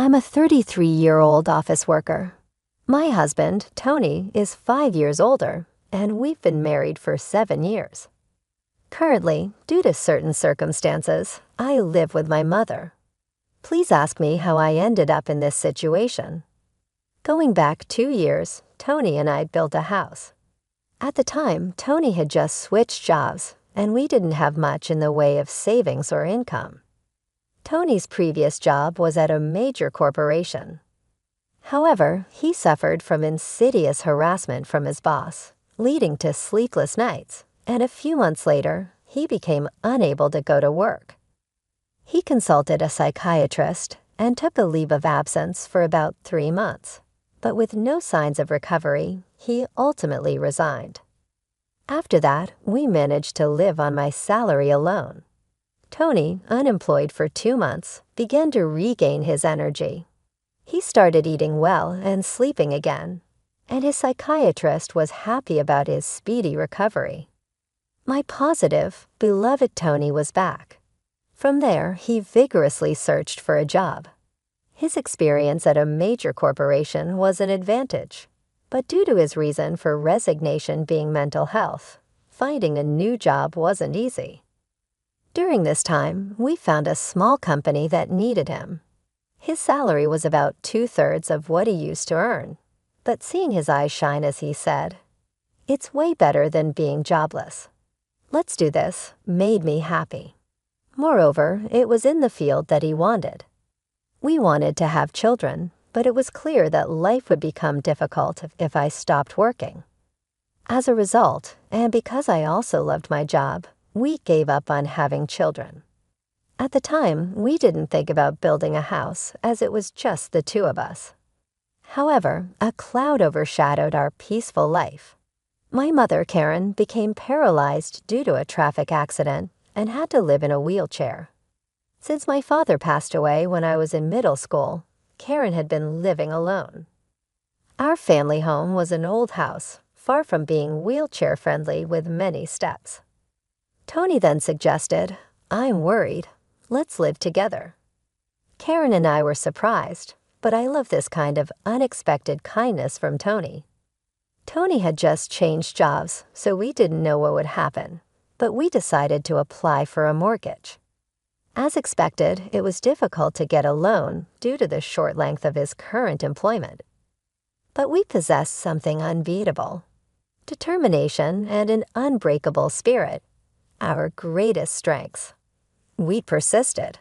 I'm a 33-year-old office worker. My husband, Tony, is 5 years older, and we've been married for 7 years. Currently, due to certain circumstances, I live with my mother. Please ask me how I ended up in this situation. Going back 2 years, Tony and I built a house. At the time, Tony had just switched jobs, and we didn't have much in the way of savings or income. Tony's previous job was at a major corporation. However, he suffered from insidious harassment from his boss, leading to sleepless nights, and a few months later, he became unable to go to work. He consulted a psychiatrist and took a leave of absence for about 3 months, but with no signs of recovery, he ultimately resigned. After that, we managed to live on my salary alone. Tony, unemployed for 2 months, began to regain his energy. He started eating well and sleeping again, and his psychiatrist was happy about his speedy recovery. My positive, beloved Tony was back. From there, he vigorously searched for a job. His experience at a major corporation was an advantage, but due to his reason for resignation being mental health, finding a new job wasn't easy. During this time, we found a small company that needed him. His salary was about 2/3 of what he used to earn, but seeing his eyes shine as he said, "It's way better than being jobless. Let's do this," made me happy. Moreover, it was in the field that he wanted. We wanted to have children, but it was clear that life would become difficult if I stopped working. As a result, and because I also loved my job, we gave up on having children. At the time, we didn't think about building a house as it was just the 2 of us. However, a cloud overshadowed our peaceful life. My mother, Karen, became paralyzed due to a traffic accident and had to live in a wheelchair. Since my father passed away when I was in middle school, Karen had been living alone. Our family home was an old house, far from being wheelchair-friendly with many steps. Tony then suggested, "I'm worried. Let's live together." Karen and I were surprised, but I love this kind of unexpected kindness from Tony. Tony had just changed jobs, so we didn't know what would happen, but we decided to apply for a mortgage. As expected, it was difficult to get a loan due to the short length of his current employment. But we possessed something unbeatable: determination and an unbreakable spirit, our greatest strengths. We persisted.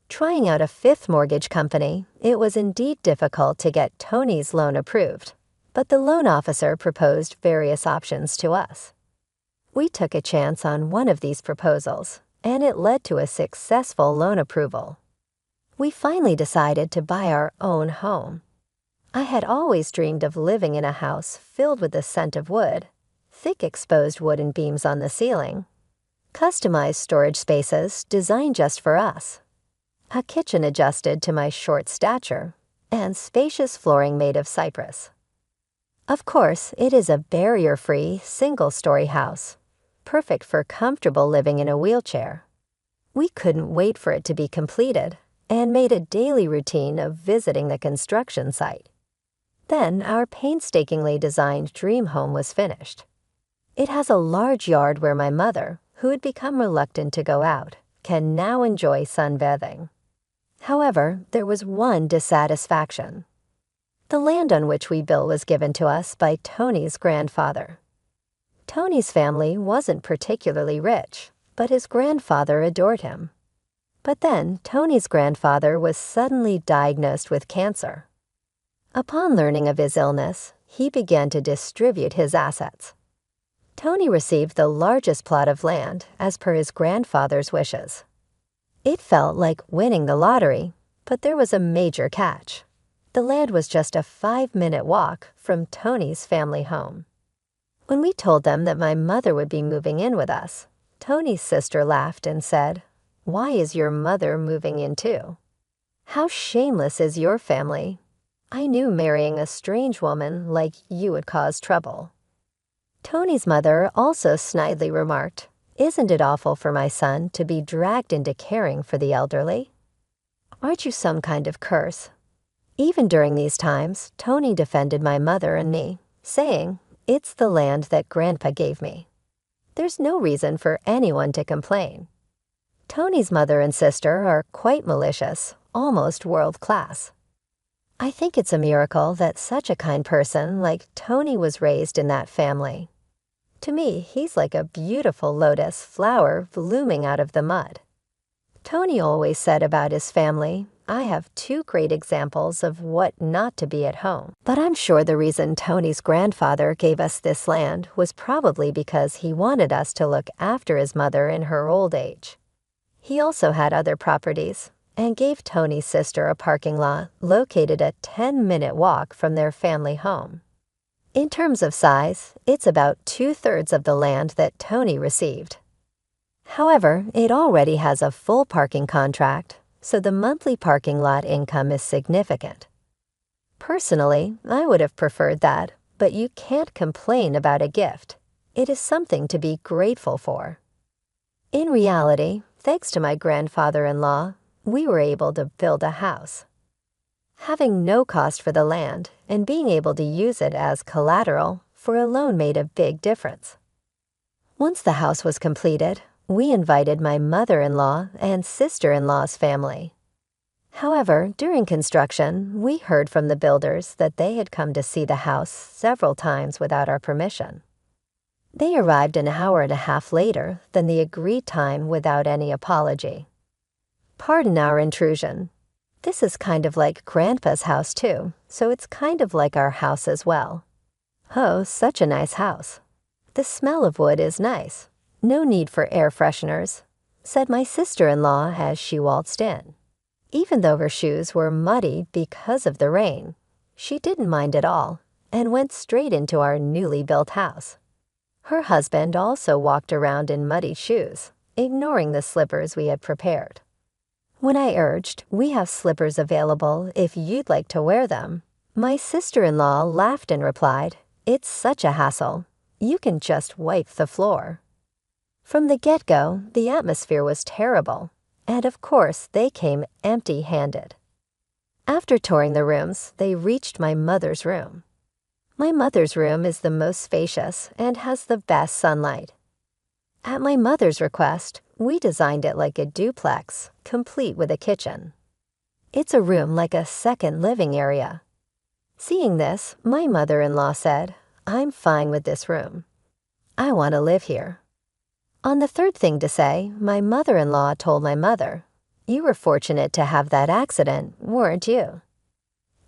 Trying out a 5th mortgage company, it was indeed difficult to get Tony's loan approved, but the loan officer proposed various options to us. We took a chance on one of these proposals, and it led to a successful loan approval. We finally decided to buy our own home. I had always dreamed of living in a house filled with the scent of wood, thick exposed wooden beams on the ceiling, customized storage spaces designed just for us, a kitchen adjusted to my short stature, and spacious flooring made of cypress. Of course, it is a barrier-free, single-story house, perfect for comfortable living in a wheelchair. We couldn't wait for it to be completed and made a daily routine of visiting the construction site. Then our painstakingly designed dream home was finished. It has a large yard where my mother, who had become reluctant to go out, can now enjoy sunbathing. However, there was one dissatisfaction. The land on which we built was given to us by Tony's grandfather. Tony's family wasn't particularly rich, but his grandfather adored him. But then, Tony's grandfather was suddenly diagnosed with cancer. Upon learning of his illness, he began to distribute his assets. Tony received the largest plot of land as per his grandfather's wishes. It felt like winning the lottery, but there was a major catch. The land was just a 5-minute walk from Tony's family home. When we told them that my mother would be moving in with us, Tony's sister laughed and said, "Why is your mother moving in too? How shameless is your family. I knew marrying a strange woman like you would cause trouble." Tony's mother also snidely remarked, "Isn't it awful for my son to be dragged into caring for the elderly? Aren't you some kind of curse? Even during these times, Tony defended my mother and me, saying, "It's the land that Grandpa gave me. There's no reason for anyone to complain." Tony's mother and sister are quite malicious, almost world-class. I think it's a miracle that such a kind person like Tony was raised in that family. To me, he's like a beautiful lotus flower blooming out of the mud. Tony always said about his family, "I have two great examples of what not to be at home." But I'm sure the reason Tony's grandfather gave us this land was probably because he wanted us to look after his mother in her old age. He also had other properties and gave Tony's sister a parking lot located a 10-minute walk from their family home. In terms of size, it's about 2/3 of the land that Tony received. However, it already has a full parking contract, so the monthly parking lot income is significant. Personally, I would have preferred that, but you can't complain about a gift. It is something to be grateful for. In reality, thanks to my grandfather-in-law, we were able to build a house. Having no cost for the land and being able to use it as collateral for a loan made a big difference. Once the house was completed, we invited my mother-in-law and sister-in-law's family. However, during construction, we heard from the builders that they had come to see the house several times without our permission. They arrived an hour and a half later than the agreed time without any apology. Pardon our intrusion. This is kind of like Grandpa's house too, so it's kind of like our house as well. Oh, such a nice house. The smell of wood is nice. No need for air fresheners, said my sister-in-law as she waltzed in. Even though her shoes were muddy because of the rain, she didn't mind at all and went straight into our newly built house. Her husband also walked around in muddy shoes, ignoring the slippers we had prepared. When I urged, "We have slippers available if you'd like to wear them," my sister-in-law laughed and replied, "It's such a hassle. You can just wipe the floor." From the get-go, the atmosphere was terrible, and of course they came empty-handed. After touring the rooms, they reached my mother's room. My mother's room is the most spacious and has the best sunlight. At my mother's request, we designed it like a duplex, complete with a kitchen. It's a room like a second living area. Seeing this, my mother-in-law said, "I'm fine with this room. I want to live here." On the third thing to say, my mother-in-law told my mother, "You were fortunate to have that accident, weren't you?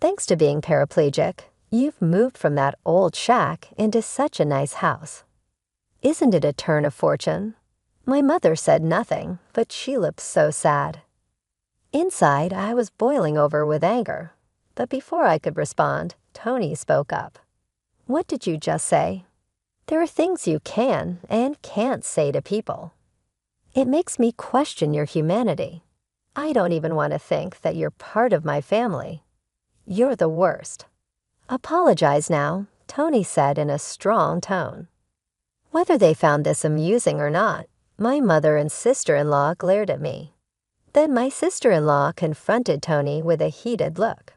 Thanks to being paraplegic, you've moved from that old shack into such a nice house. Isn't it a turn of fortune?" My mother said nothing, but she looked so sad. Inside, I was boiling over with anger. But before I could respond, Tony spoke up. "What did you just say? There are things you can and can't say to people. It makes me question your humanity. I don't even want to think that you're part of my family. You're the worst." "Apologize now," Tony said in a strong tone. Whether they found this amusing or not, my mother and sister-in-law glared at me. Then my sister-in-law confronted Tony with a heated look.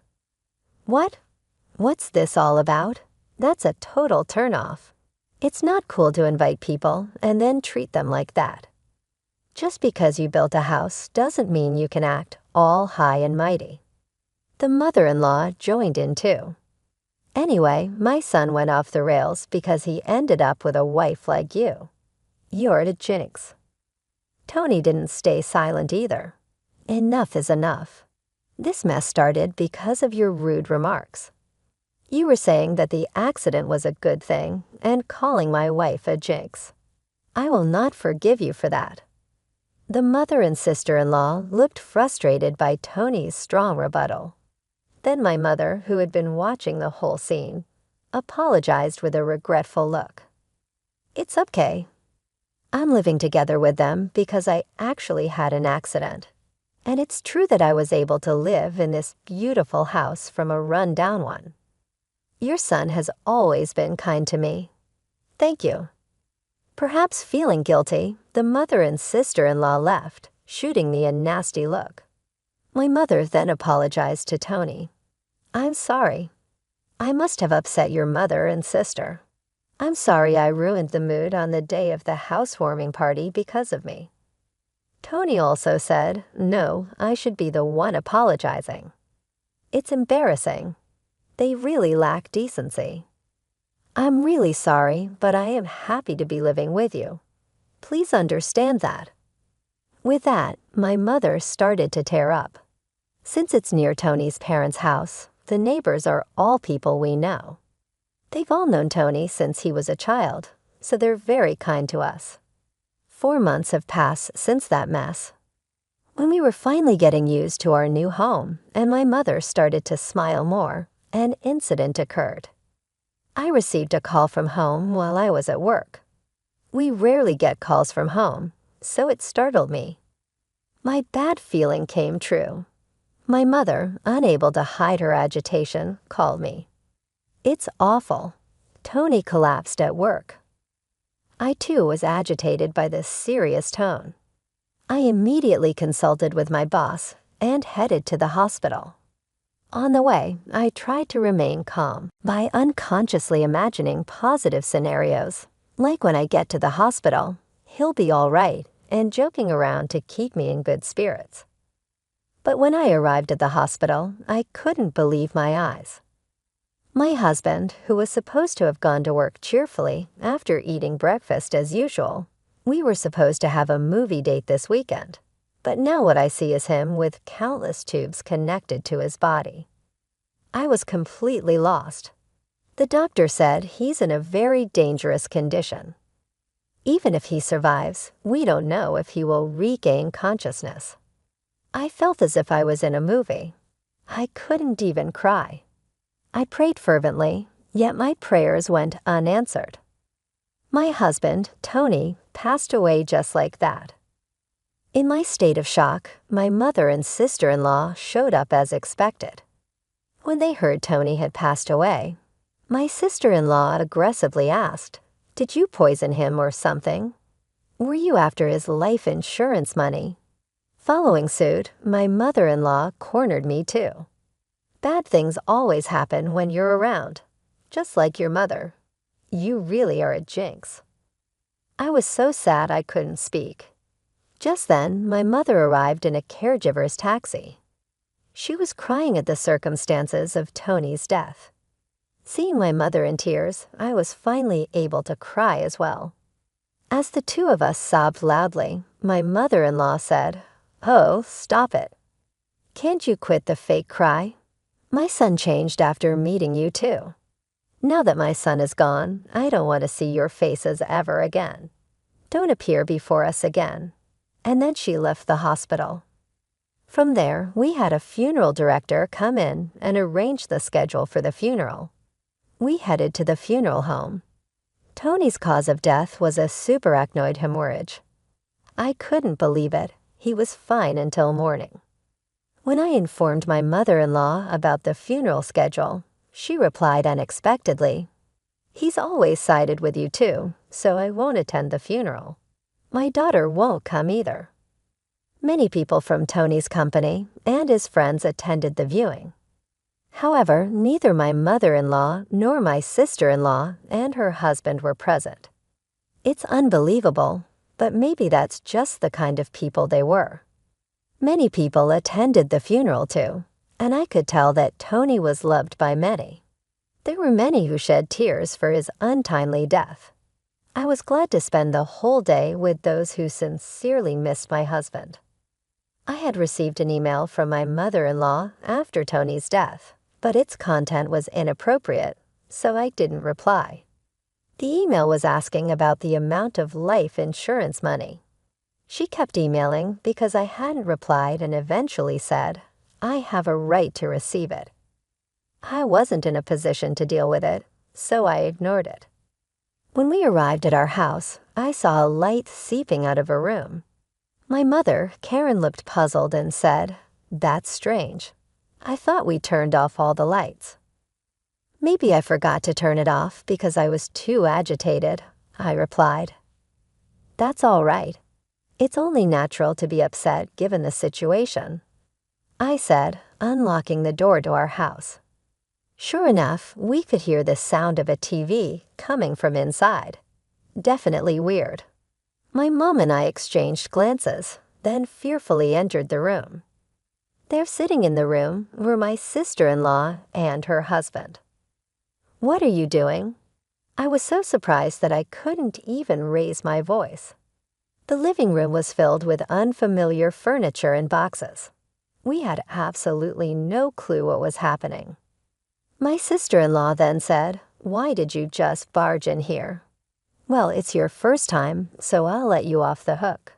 What's this all about? That's a total turnoff. It's not cool to invite people and then treat them like that. Just because you built a house doesn't mean you can act all high and mighty." The mother-in-law joined in too. "Anyway, my son went off the rails because he ended up with a wife like you. You're a jinx." Tony didn't stay silent either. "Enough is enough. This mess started because of your rude remarks. You were saying that the accident was a good thing and calling my wife a jinx. I will not forgive you for that." The mother and sister-in-law looked frustrated by Tony's strong rebuttal. Then my mother, who had been watching the whole scene, apologized with a regretful look. "It's okay. I'm living together with them because I actually had an accident. And it's true that I was able to live in this beautiful house from a run-down one. Your son has always been kind to me. Thank you." Perhaps feeling guilty, the mother and sister-in-law left, shooting me a nasty look. My mother then apologized to Tony. I'm sorry. I must have upset your mother and sister. I'm sorry I ruined the mood on the day of the housewarming party because of me. Tony also said, no, I should be the one apologizing. It's embarrassing. They really lack decency. I'm really sorry, but I am happy to be living with you. Please understand that. With that, my mother started to tear up. Since it's near Tony's parents' house, the neighbors are all people we know. They've all known Tony since he was a child, so they're very kind to us. 4 months have passed since that mess. When we were finally getting used to our new home and my mother started to smile more, an incident occurred. I received a call from home while I was at work. We rarely get calls from home, so it startled me. My bad feeling came true. My mother, unable to hide her agitation, called me. It's awful. Tony collapsed at work. I too was agitated by this serious tone. I immediately consulted with my boss and headed to the hospital. On the way, I tried to remain calm by unconsciously imagining positive scenarios, like when I get to the hospital, he'll be all right, and joking around to keep me in good spirits. But when I arrived at the hospital, I couldn't believe my eyes. My husband, who was supposed to have gone to work cheerfully after eating breakfast as usual, we were supposed to have a movie date this weekend, but now what I see is him with countless tubes connected to his body. I was completely lost. The doctor said he's in a very dangerous condition. Even if he survives, we don't know if he will regain consciousness. I felt as if I was in a movie. I couldn't even cry. I prayed fervently, yet my prayers went unanswered. My husband, Tony, passed away just like that. In my state of shock, my mother and sister-in-law showed up as expected. When they heard Tony had passed away, my sister-in-law aggressively asked, "Did you poison him or something? Were you after his life insurance money?" Following suit, my mother-in-law cornered me too. Bad things always happen when you're around, just like your mother. You really are a jinx. I was so sad I couldn't speak. Just then, my mother arrived in a caregiver's taxi. She was crying at the circumstances of Tony's death. Seeing my mother in tears, I was finally able to cry as well. As the two of us sobbed loudly, my mother-in-law said, "Oh, stop it. Can't you quit the fake cry? My son changed after meeting you too. Now that my son is gone, I don't want to see your faces ever again. Don't appear before us again." And then she left the hospital. From there, we had a funeral director come in and arrange the schedule for the funeral. We headed to the funeral home. Tony's cause of death was a subarachnoid hemorrhage. I couldn't believe it. He was fine until morning. When I informed my mother-in-law about the funeral schedule, she replied unexpectedly, "He's always sided with you too, so I won't attend the funeral. My daughter won't come either." Many people from Tony's company and his friends attended the viewing. However, neither my mother-in-law nor my sister-in-law and her husband were present. It's unbelievable, but maybe that's just the kind of people they were. Many people attended the funeral too, and I could tell that Tony was loved by many. There were many who shed tears for his untimely death. I was glad to spend the whole day with those who sincerely missed my husband. I had received an email from my mother-in-law after Tony's death, but its content was inappropriate, so I didn't reply. The email was asking about the amount of life insurance money. She kept emailing because I hadn't replied and eventually said, "I have a right to receive it." I wasn't in a position to deal with it, so I ignored it. When we arrived at our house, I saw a light seeping out of a room. My mother, Karen, looked puzzled and said, "That's strange. I thought we turned off all the lights." "Maybe I forgot to turn it off because I was too agitated," I replied. "That's all right. It's only natural to be upset given the situation," I said, unlocking the door to our house. Sure enough, we could hear the sound of a TV coming from inside. Definitely weird. My mom and I exchanged glances, then fearfully entered the room. There sitting in the room were my sister-in-law and her husband. "What are you doing?" I was so surprised that I couldn't even raise my voice. The living room was filled with unfamiliar furniture and boxes. We had absolutely no clue what was happening. My sister-in-law then said, "Why did you just barge in here?" "Well, it's your first time, so I'll let you off the hook.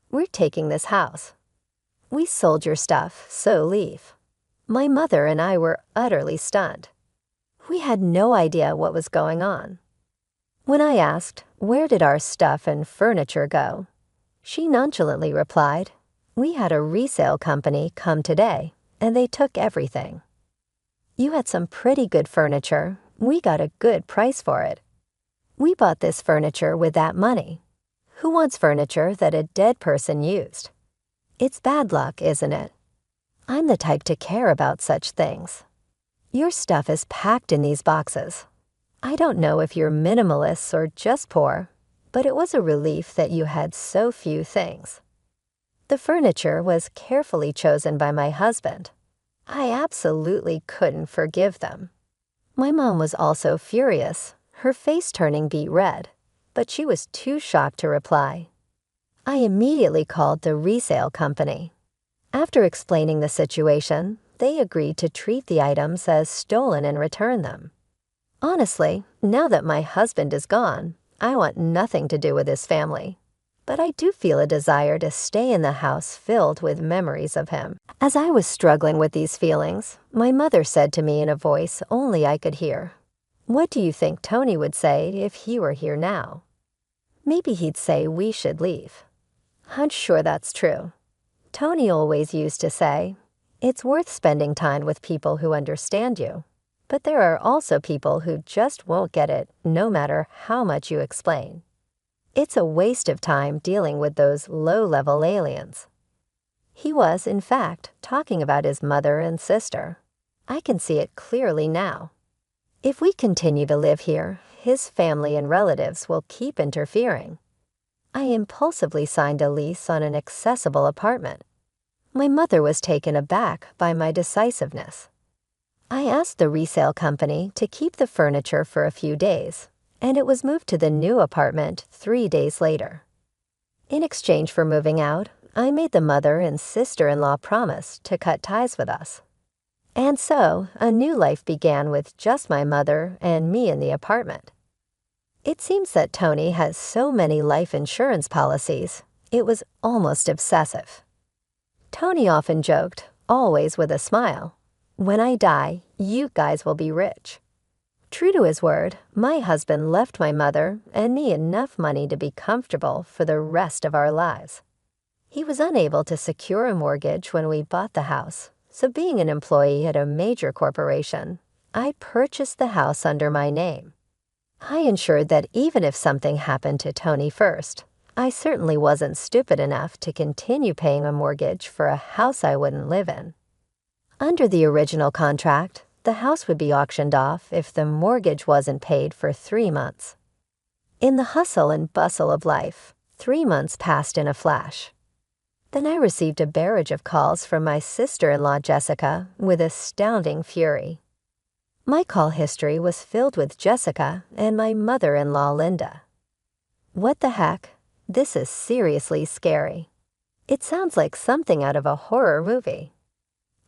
We're taking this house. We sold your stuff, so leave." My mother and I were utterly stunned. We had no idea what was going on. When I asked, "Where did our stuff and furniture go?" she nonchalantly replied, "We had a resale company come today, and they took everything." "You had some pretty good furniture. We got a good price for it. We bought this furniture with that money. Who wants furniture that a dead person used? It's bad luck, isn't it? I'm the type to care about such things. Your stuff is packed in these boxes. I don't know if you're minimalists or just poor, but it was a relief that you had so few things." The furniture was carefully chosen by my husband. I absolutely couldn't forgive them. My mom was also furious, her face turning beet red, but she was too shocked to reply. I immediately called the resale company. After explaining the situation, they agreed to treat the items as stolen and return them. Honestly, now that my husband is gone, I want nothing to do with his family. But I do feel a desire to stay in the house filled with memories of him. As I was struggling with these feelings, my mother said to me in a voice only I could hear, "What do you think Tony would say if he were here now?" Maybe he'd say we should leave. I'm sure that's true. Tony always used to say, "It's worth spending time with people who understand you. But there are also people who just won't get it, no matter how much you explain. It's a waste of time dealing with those low-level aliens." He was, in fact, talking about his mother and sister. I can see it clearly now. If we continue to live here, his family and relatives will keep interfering. I impulsively signed a lease on an accessible apartment. My mother was taken aback by my decisiveness. I asked the resale company to keep the furniture for a few days, and it was moved to the new apartment 3 days later. In exchange for moving out, I made the mother and sister-in-law promise to cut ties with us. And so, a new life began with just my mother and me in the apartment. It seems that Tony has so many life insurance policies, it was almost obsessive. Tony often joked, always with a smile, "When I die, you guys will be rich." True to his word, my husband left my mother and me enough money to be comfortable for the rest of our lives. He was unable to secure a mortgage when we bought the house, so being an employee at a major corporation, I purchased the house under my name. I ensured that even if something happened to Tony first, I certainly wasn't stupid enough to continue paying a mortgage for a house I wouldn't live in. Under the original contract, the house would be auctioned off if the mortgage wasn't paid for 3 months. In the hustle and bustle of life, 3 months passed in a flash. Then I received a barrage of calls from my sister-in-law Jessica with astounding fury. My call history was filled with Jessica and my mother-in-law Linda. What the heck? This is seriously scary. It sounds like something out of a horror movie.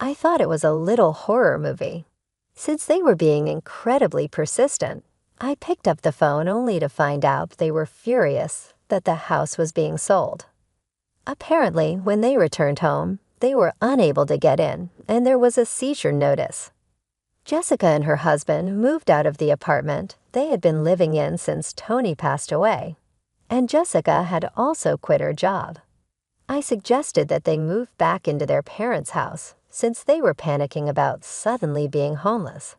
I thought it was a little horror movie. Since they were being incredibly persistent, I picked up the phone only to find out they were furious that the house was being sold. Apparently, when they returned home, they were unable to get in, and there was a seizure notice. Jessica and her husband moved out of the apartment they had been living in since Tony passed away, and Jessica had also quit her job. I suggested that they move back into their parents' house since they were panicking about suddenly being homeless.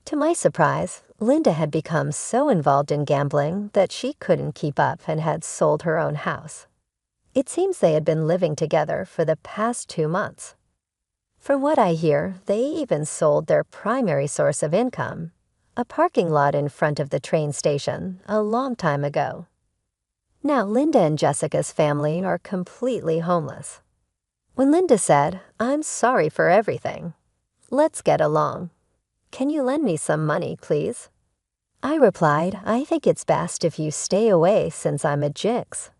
To my surprise, Linda had become so involved in gambling that she couldn't keep up and had sold her own house. It seems they had been living together for the past 2 months. From what I hear, they even sold their primary source of income, a parking lot in front of the train station, a long time ago. Now, Linda and Jessica's family are completely homeless. When Linda said, "I'm sorry for everything. Let's get along. Can you lend me some money, please?" I replied, "I think it's best if you stay away since I'm a Jix.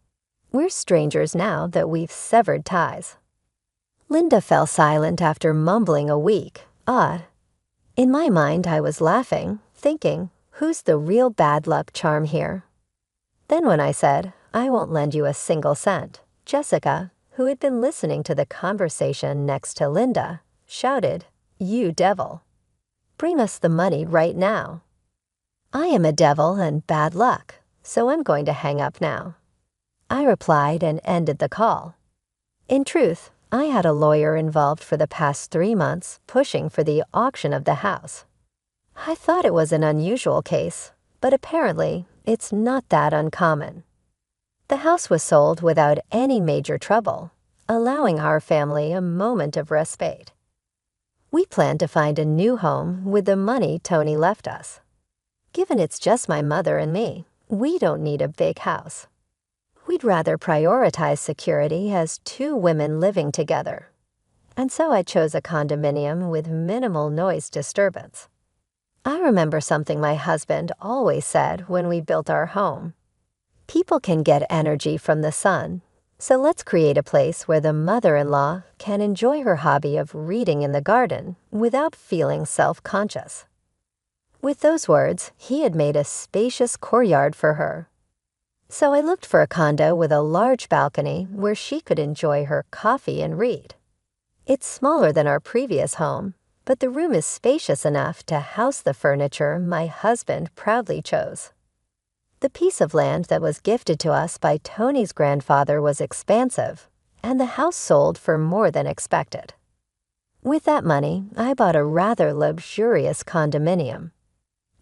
We're strangers now that we've severed ties." Linda fell silent after mumbling a weak, odd. In my mind, I was laughing, thinking, who's the real bad luck charm here? Then when I said, "I won't lend you a single cent," Jessica, who had been listening to the conversation next to Linda, shouted, "You devil. Bring us the money right now." I am a devil and bad luck, so I'm going to hang up now. I replied and ended the call. In truth, I had a lawyer involved for the past 3 months pushing for the auction of the house. I thought it was an unusual case, but apparently it's not that uncommon. The house was sold without any major trouble, allowing our family a moment of respite. We planned to find a new home with the money Tony left us. Given it's just my mother and me, we don't need a big house. We'd rather prioritize security as 2 women living together. And so I chose a condominium with minimal noise disturbance. I remember something my husband always said when we built our home. People can get energy from the sun, so let's create a place where the mother-in-law can enjoy her hobby of reading in the garden without feeling self-conscious. With those words, he had made a spacious courtyard for her. So I looked for a condo with a large balcony where she could enjoy her coffee and read. It's smaller than our previous home, but the room is spacious enough to house the furniture my husband proudly chose. The piece of land that was gifted to us by Tony's grandfather was expansive, and the house sold for more than expected. With that money, I bought a rather luxurious condominium.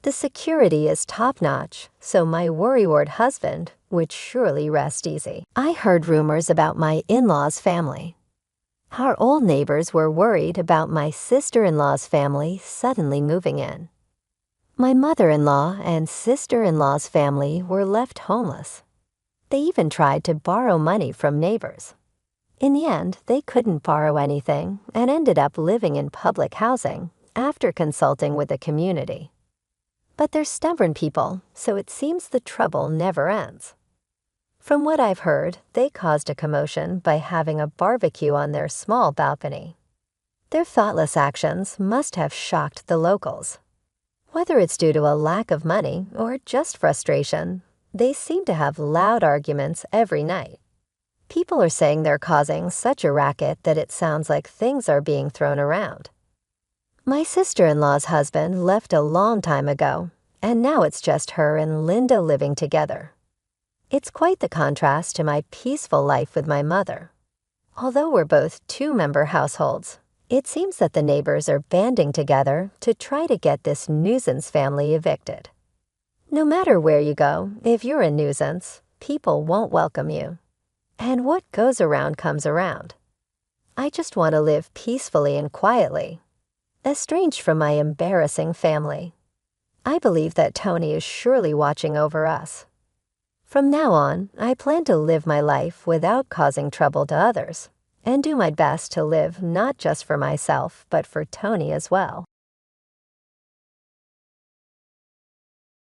The security is top-notch, so my worrywart husband would surely rest easy. I heard rumors about my in-laws' family. Our old neighbors were worried about my sister-in-law's family suddenly moving in. My mother-in-law and sister-in-law's family were left homeless. They even tried to borrow money from neighbors. In the end, they couldn't borrow anything and ended up living in public housing after consulting with the community. But they're stubborn people, so it seems the trouble never ends. From what I've heard, they caused a commotion by having a barbecue on their small balcony. Their thoughtless actions must have shocked the locals. Whether it's due to a lack of money or just frustration, they seem to have loud arguments every night. People are saying they're causing such a racket that it sounds like things are being thrown around. My sister-in-law's husband left a long time ago, and now it's just her and Linda living together. It's quite the contrast to my peaceful life with my mother. Although we're both 2-member households, it seems that the neighbors are banding together to try to get this nuisance family evicted. No matter where you go, if you're a nuisance, people won't welcome you. And what goes around comes around. I just want to live peacefully and quietly, estranged from my embarrassing family. I believe that Tony is surely watching over us. From now on, I plan to live my life without causing trouble to others, and do my best to live not just for myself, but for Tony as well.